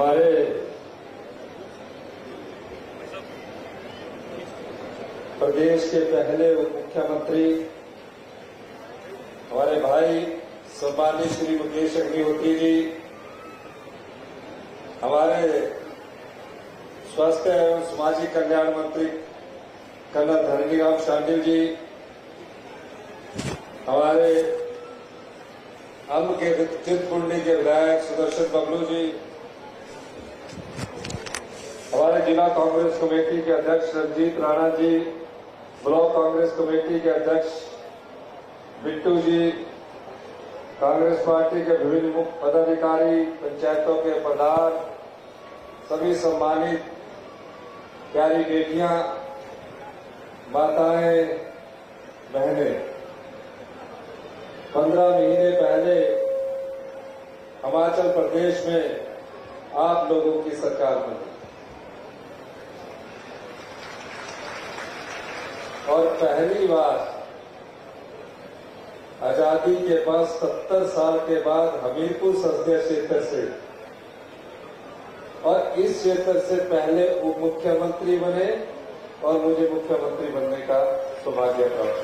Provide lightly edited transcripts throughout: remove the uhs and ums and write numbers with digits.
हमारे प्रदेश के पहले उप मुख्यमंत्री हमारे भाई सम्मानित श्री मुकेश अग्निहोत्री जी, हमारे स्वास्थ्य एवं सामाजिक कल्याण मंत्री कर्नल धरणीराम शांडिल जी, हमारे अम्ब के चिंतपूर्णी के विधायक सुदर्शन बबलू जी, हमारे जिला कांग्रेस कमेटी के अध्यक्ष रंजीत राणा जी, ब्लॉक कांग्रेस कमेटी के अध्यक्ष बिट्टू जी, कांग्रेस पार्टी के विभिन्न मुख्य पदाधिकारी, पंचायतों के प्रधान, सभी सम्मानित प्यारी बेटियां, माताएं, बहनें, 15 महीने पहले हिमाचल प्रदेश में आप लोगों की सरकार बनी और पहली बार आजादी के बाद 70 साल के बाद हमीरपुर संसदीय क्षेत्र से और इस क्षेत्र से पहले उप मुख्यमंत्री बने और मुझे मुख्यमंत्री बनने का सौभाग्य प्राप्त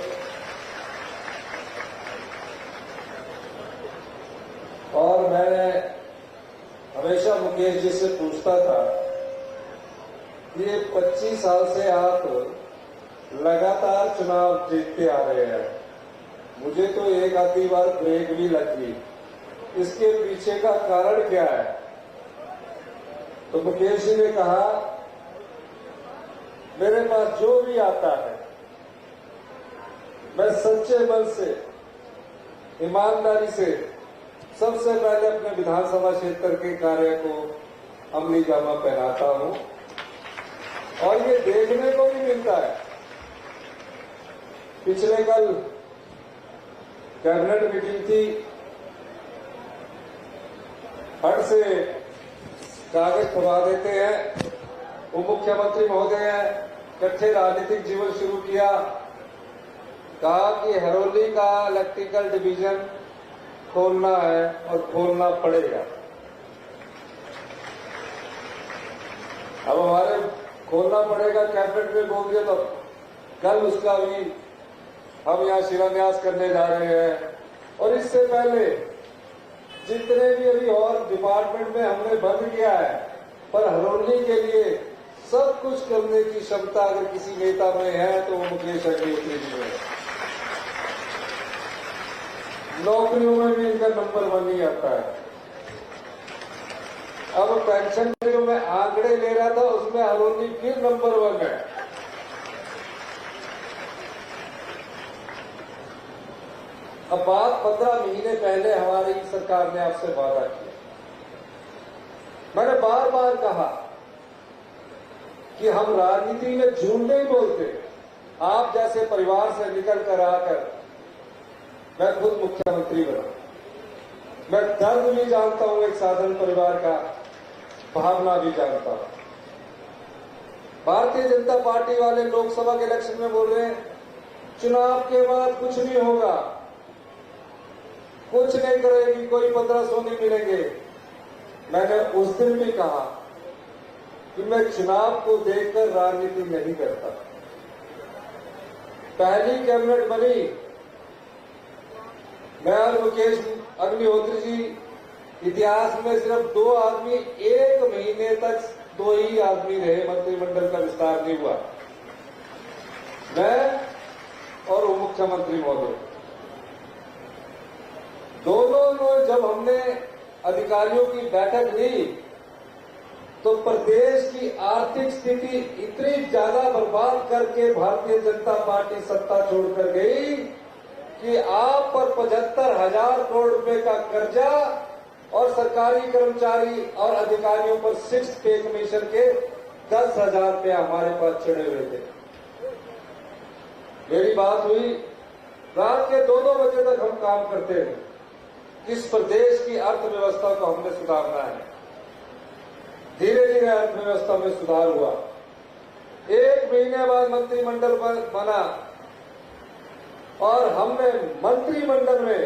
हुआ। और मैं हमेशा मुकेश जी से पूछता था कि ये 25 साल से आप लगातार चुनाव जीतते आ रहे हैं, मुझे तो एक आधी बार ब्रेक भी लगी, इसके पीछे का कारण क्या है? तो मुकेश जी ने कहा, मेरे पास जो भी आता है मैं सच्चे मन से, ईमानदारी से सबसे पहले अपने विधानसभा क्षेत्र के कार्य को अमली जामा पहनाता हूं और ये देखने को भी मिलता है। पिछले कल कैबिनेट मीटिंग थी, फट से कागज छपा देते हैं, उप मुख्यमंत्री महोदय इकट्ठे राजनीतिक जीवन शुरू किया, कहा कि हरोली का इलेक्ट्रिकल डिवीजन खोलना है और खोलना पड़ेगा। अब हमारे खोलना पड़ेगा कैबिनेट में बोल दिया, तो कल उसका भी हम यहां शिलान्यास करने जा रहे हैं। और इससे पहले जितने भी अभी और डिपार्टमेंट में हमने बंद किया है, पर हरोली के लिए सब कुछ करने की क्षमता अगर किसी नेता में है तो वो मुकेश अग्निहोत्री जी है। नौकरियों में भी इनका नंबर 1 ही आता है। अब पेंशन में जो मैं आंकड़े ले रहा था उसमें हरोली फिर नंबर 1 है। अब बात 15 महीने पहले हमारी सरकार ने आपसे वादा किया। मैंने बार बार कहा कि हम राजनीति में झूठ नहीं बोलते। आप जैसे परिवार से निकल कर आकर मैं खुद मुख्यमंत्री बना, मैं दर्द भी जानता हूं, एक साधारण परिवार का भावना भी जानता हूं। भारतीय जनता पार्टी वाले लोकसभा के इलेक्शन में बोल रहे हैं चुनाव के बाद कुछ नहीं होगा, कुछ नहीं करेगी, कोई 1500 नहीं मिलेंगे। मैंने उस दिन भी कहा कि मैं चुनाव को देखकर राजनीति नहीं करता। पहली कैबिनेट बनी, मैं और मुकेश अग्निहोत्री जी, इतिहास में सिर्फ 2 आदमी 1 महीने तक 2 ही आदमी रहे, मंत्रिमंडल का विस्तार नहीं हुआ, मैं और उप मुख्यमंत्री महोदय। दोनों ने जब हमने अधिकारियों की बैठक ली तो प्रदेश की आर्थिक स्थिति इतनी ज्यादा बर्बाद करके भारतीय जनता पार्टी सत्ता छोड़कर गई कि आप पर 75,000 करोड़ रुपए का कर्जा और सरकारी कर्मचारी और अधिकारियों पर 6 पे कमीशन के 10,000 रुपए हमारे पास चढ़े हुए थे। मेरी बात हुई, रात के 2-2 बजे तक हम काम करते हैं। इस प्रदेश की अर्थव्यवस्था को हमने सुधारना है। धीरे धीरे अर्थव्यवस्था में सुधार हुआ। 1 महीने बाद मंत्रिमंडल बना और हमने मंत्रिमंडल में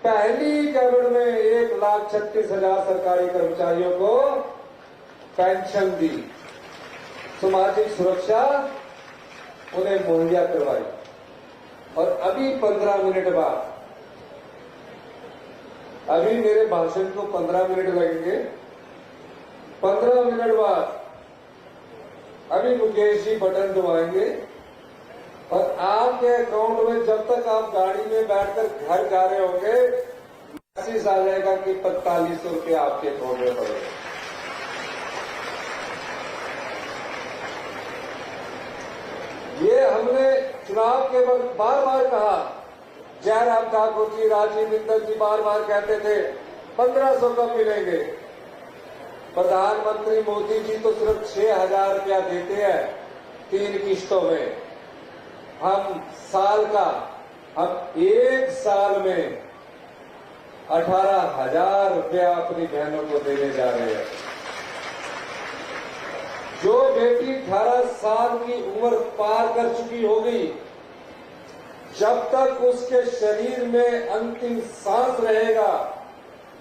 पहली कैबिनेट में 1,36,000 सरकारी कर्मचारियों को पेंशन दी, सामाजिक सुरक्षा उन्हें मुहैया करवाई। और अभी 15 मिनट बाद, अभी मेरे भाषण को 15 मिनट लगेंगे, 15 मिनट बाद अभी मुकेश जी बटन दबाएंगे और आपके अकाउंट में जब तक आप गाड़ी में बैठकर घर जा रहे होंगे मैसेज आ जाएगा कि 4500 रुपये आपके अकाउंट में पड़ेगा। ये हमने चुनाव के वक्त बार बार कहा। जयराम ठाकुर जी, राजीव बिंदल जी बार बार कहते थे 1500 कब मिलेंगे। प्रधानमंत्री मोदी जी तो सिर्फ 6000 रुपया देते हैं 3 किश्तों में। हम एक साल में 18,000 रुपया अपनी बहनों को देने जा रहे हैं। जो बेटी 18 साल की उम्र पार कर चुकी होगी, जब तक उसके शरीर में अंतिम सांस रहेगा,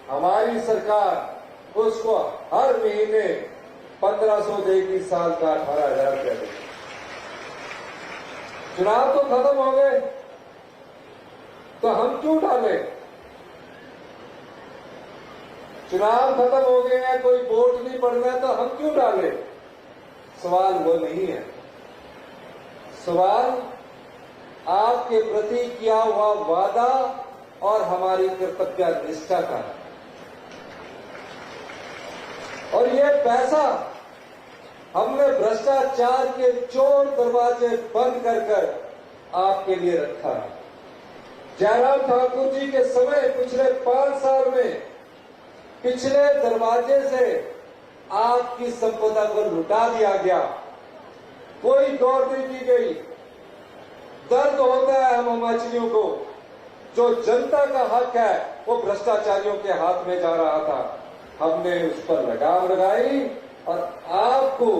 हमारी सरकार उसको हर महीने 1500 देगी, साल का 18,000 रुपया देगी। चुनाव तो खत्म हो गए, तो हम क्यों डाले? चुनाव खत्म हो गए हैं, कोई वोट नहीं पड़ना है, तो हम क्यों डाले? सवाल वो नहीं है। सवाल आपके प्रति किया हुआ वादा और हमारी कर्तव्य निष्ठा का है। और ये पैसा हमने भ्रष्टाचार के चोर दरवाजे बंद कर आपके लिए रखा है। जयराम ठाकुर जी के समय पिछले 5 साल में पिछले दरवाजे से आपकी संपदा को लुटा दिया गया, कोई गौर नहीं की गई। दर्द होता है हम हिमाचलियों को, जो जनता का हक है वो भ्रष्टाचारियों के हाथ में जा रहा था। हमने उस पर लगाम लगाई और आपको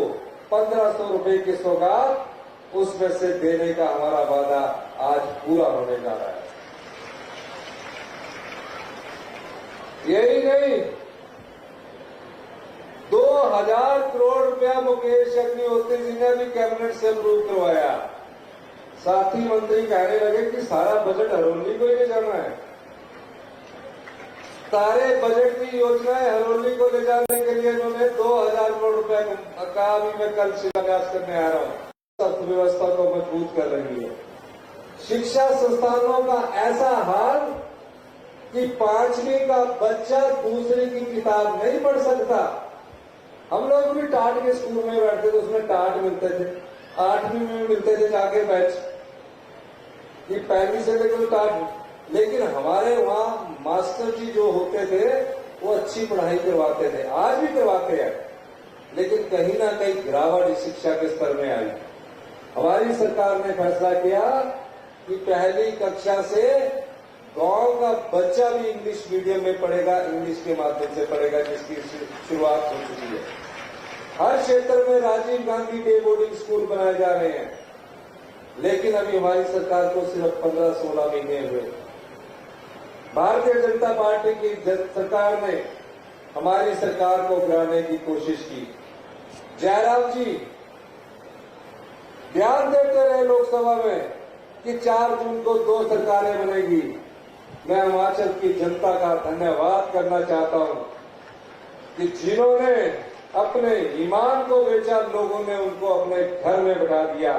1500 रुपए की सौगात उसमें से देने का हमारा वादा आज पूरा होने जा रहा है। यही नहीं, 2000 करोड़ रुपया मुकेश अग्निहोत्री जी ने भी कैबिनेट से अप्रूव करवाया। साथी मंत्री कहने लगे कि सारा बजट हरोली को ही ले जाना है। सारे बजट की योजनाएं हरोली को ले जाने के लिए इन्होंने 2000 करोड़ रुपया का अभी मैं कल शिलान्यास करने आ रहा हूं। अर्थव्यवस्था को मजबूत कर रही है। शिक्षा संस्थानों का ऐसा हाल कि 5वीं का बच्चा दूसरी की किताब नहीं पढ़ सकता। हम लोग भी टाट के स्कूल में बैठते थे, उसमें टाट मिलते थे, 8वीं में मिलते थे जाके बैच, ये 1वीं से लेकर टाट। लेकिन हमारे वहां मास्टर जी जो होते थे वो अच्छी पढ़ाई करवाते थे, आज भी करवाते हैं, लेकिन कहीं ना कहीं गिरावट शिक्षा के स्तर में आई। हमारी सरकार ने फैसला किया कि पहली कक्षा से गांव का बच्चा भी इंग्लिश मीडियम में पढ़ेगा, इंग्लिश के माध्यम से पढ़ेगा, जिसकी शुरुआत हो चुकी है। हर क्षेत्र में Rajiv Gandhi day boarding school बनाए जा रहे हैं, लेकिन अभी हमारी सरकार को सिर्फ 15-16 महीने हुए। भारतीय जनता पार्टी की सरकार ने हमारी सरकार को गिराने की कोशिश की। जयराम जी ध्यान देते रहे लोकसभा में कि 4 जून को 2 सरकारें बनेगी। मैं हिमाचल की जनता का धन्यवाद करना चाहता हूं कि जिन्होंने अपने ईमान को बेचा, लोगों ने उनको अपने घर में बैठा दिया।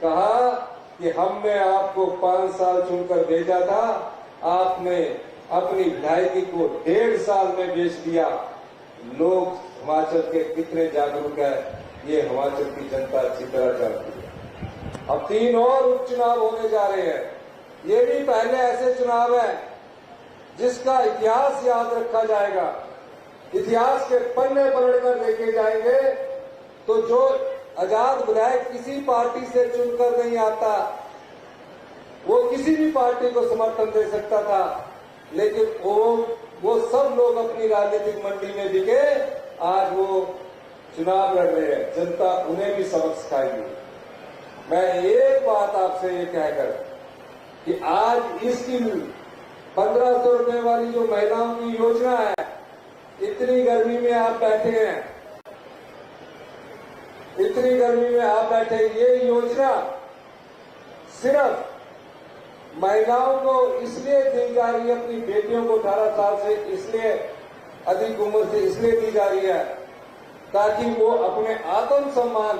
कहा कि हमने आपको 5 साल चुनकर भेजा था, आपने अपनी विधायकी को 1.5 साल में बेच दिया। लोग हिमाचल के कितने जागरूक है ये हिमाचल की जनता अच्छी तरह जानती है। अब 3 और उपचुनाव होने जा रहे हैं। ये भी पहले ऐसे चुनाव है जिसका इतिहास याद रखा जाएगा। इतिहास के पन्ने पलटकर लेके जाएंगे। तो जो आजाद विधायक किसी पार्टी से चुनकर नहीं आता, वो किसी भी पार्टी को समर्थन दे सकता था, लेकिन वो सब लोग अपनी राजनीतिक मंडी में बिके, आज वो चुनाव लड़ रहे हैं। जनता उन्हें भी सबक सिखाएगी। मैं एक बात आपसे ये कहकर कि आज इसकी 1500 रुपए वाली जो महिलाओं की योजना है, इतनी गर्मी में आप बैठे हैं, इतनी गर्मी में आप बैठे, ये योजना सिर्फ महिलाओं को इसलिए दी जा रही है, अपनी बेटियों को 18 साल से इसलिए अधिक उम्र से इसलिए दी जा रही है ताकि वो अपने आत्मसम्मान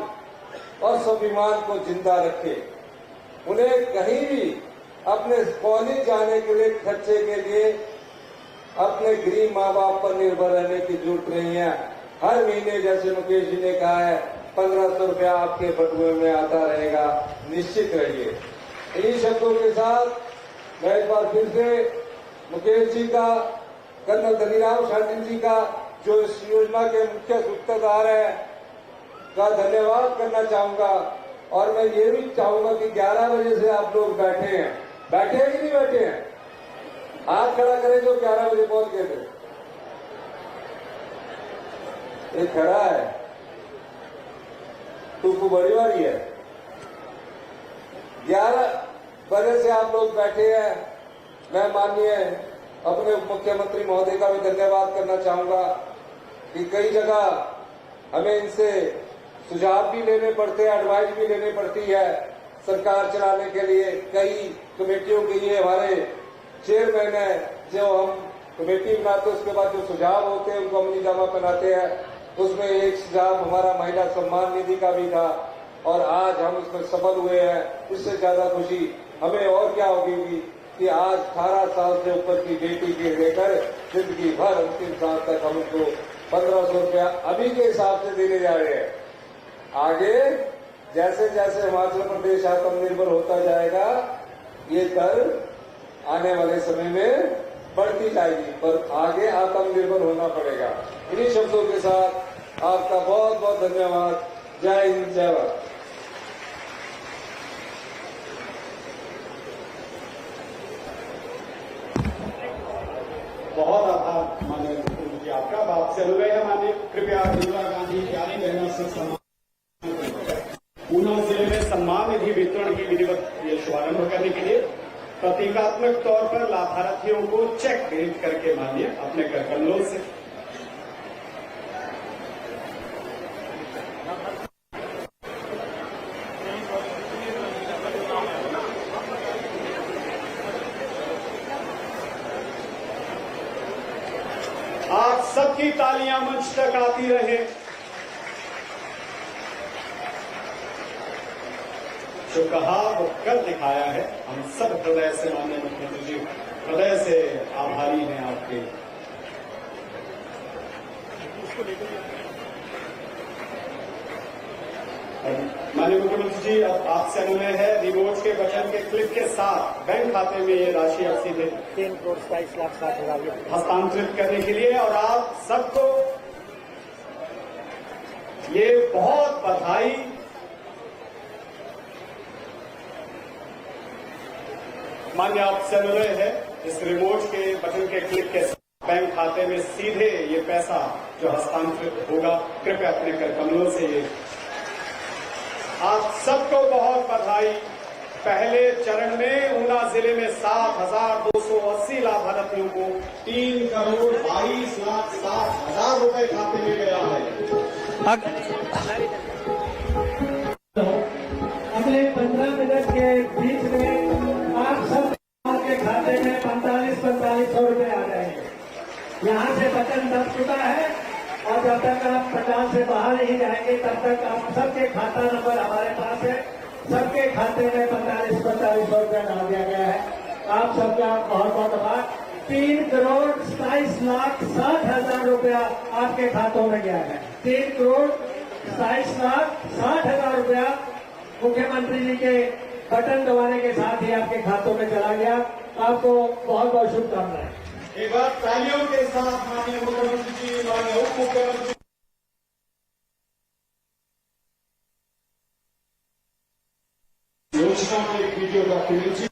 और स्वाभिमान को जिंदा रखे। उन्हें कहीं भी अपने कॉलेज जाने के लिए खर्चे के लिए अपने गरीब माँ बाप पर निर्भर रहने की जरूरत नहीं है। हर महीने जैसे मुकेश जी ने कहा है 1500 रुपया आपके बटुए में आता रहेगा, निश्चित रहिए। इन्हीं शब्दों के साथ मैं एक बार फिर से मुकेश जी का, कर्नल धनीराम शांडिल जी का जो इस योजना के मुख्य सूत्रधार है का धन्यवाद करना चाहूंगा। और मैं ये भी चाहूंगा कि 11 बजे से आप लोग बैठे हैं कि नहीं बैठे हैं? हाथ खड़ा करें जो 11 बजे पहुंच गए थे। ये खड़ा है, तू बड़ी वाली है। 11 बजे से आप लोग बैठे हैं। मैं माननीय अपने मुख्यमंत्री महोदय का भी धन्यवाद करना चाहूंगा कि कई जगह हमें इनसे सुझाव भी लेने पड़ते हैं, एडवाइस भी लेनी पड़ती है सरकार चलाने के लिए। कई कमेटियों के लिए हमारे चेयरमैन है, जो हम कमेटी बनाते हैं उसके बाद जो सुझाव होते हैं उनको अमली जामा बनाते हैं। उसमें एक सुझाव हमारा महिला सम्मान निधि का भी था और आज हम उसमें सफल हुए हैं। इससे ज्यादा खुशी हमें और क्या होगी कि आज 18 साल से ऊपर की बेटी के लेकर जिंदगी भर अंतिम साल तक हम उनको 1500 रुपया अभी के हिसाब से देने जा रहे हैं। आगे जैसे जैसे हिमाचल प्रदेश आत्मनिर्भर होता जाएगा ये दर आने वाले समय में बढ़ती जाएगी, पर आगे आत्मनिर्भर होना पड़ेगा। इन्हीं शब्दों के साथ आपका बहुत बहुत धन्यवाद। जय हिंद, जय भारत। बहुत आभार माननीय मुख्यमंत्री आपका। आपसे अनुरोध है माननीय, कृपया इंदिरा गांधी प्यारी बहनों से सम्मान। ऊना जिले में सम्मान निधि वितरण की विधिवत शुभारंभ करने के लिए प्रतीकात्मक तौर पर लाभार्थियों को चेक भेंट करके माननीय अपने घर कमलों से आप सबकी तालियां मंच तक आती रहे। जो कहा वो कर दिखाया है। हम सब हृदय से माननीय मुख्यमंत्री जी हृदय से आभारी हैं आपके। माननीय मुख्यमंत्री जी, अब आपसे अनुरोध है रिमोट के बटन के क्लिक के साथ बैंक खाते में ये राशि अब सीधे 3,27,60,000 हस्तांतरित करने के लिए, और आप सबको ये बहुत बधाई। मान्य आपसे अनुरोध है इस रिमोट के बटन के क्लिक के साथ बैंक खाते में सीधे ये पैसा जो हस्तांतरित होगा, कृपया अपने कर कमलों से ये आप सबको बहुत बधाई। पहले चरण में ऊना जिले में 7,280 लाभार्थियों को 3,22,60,000 रुपए खाते में गया है। अगले 15 मिनट के बीच में आप सब के खाते में 45,000 रुपए आ जाएंगे। यहाँ से बटन दब चुका है और जब तक आप 50 से बाहर नहीं जाएंगे तब तक आप सबके खाता नंबर हमारे पास है। सबके खाते में 45,000 रुपया डाल दिया गया है। आप सबका बहुत बहुत आभार। 3,27,60,000 रुपया आपके खातों में गया है। 3,27,60,000 रुपया मुख्यमंत्री जी के बटन दबाने के साथ ही आपके खातों में चला गया। आपको बहुत बहुत शुभकामनाएं। एक बार तालियों के साथ माननीय मुख्यमंत्री जी, माननीय उप मुख्यमंत्री योजना के एक वीडियो डॉक्यूमेंट्री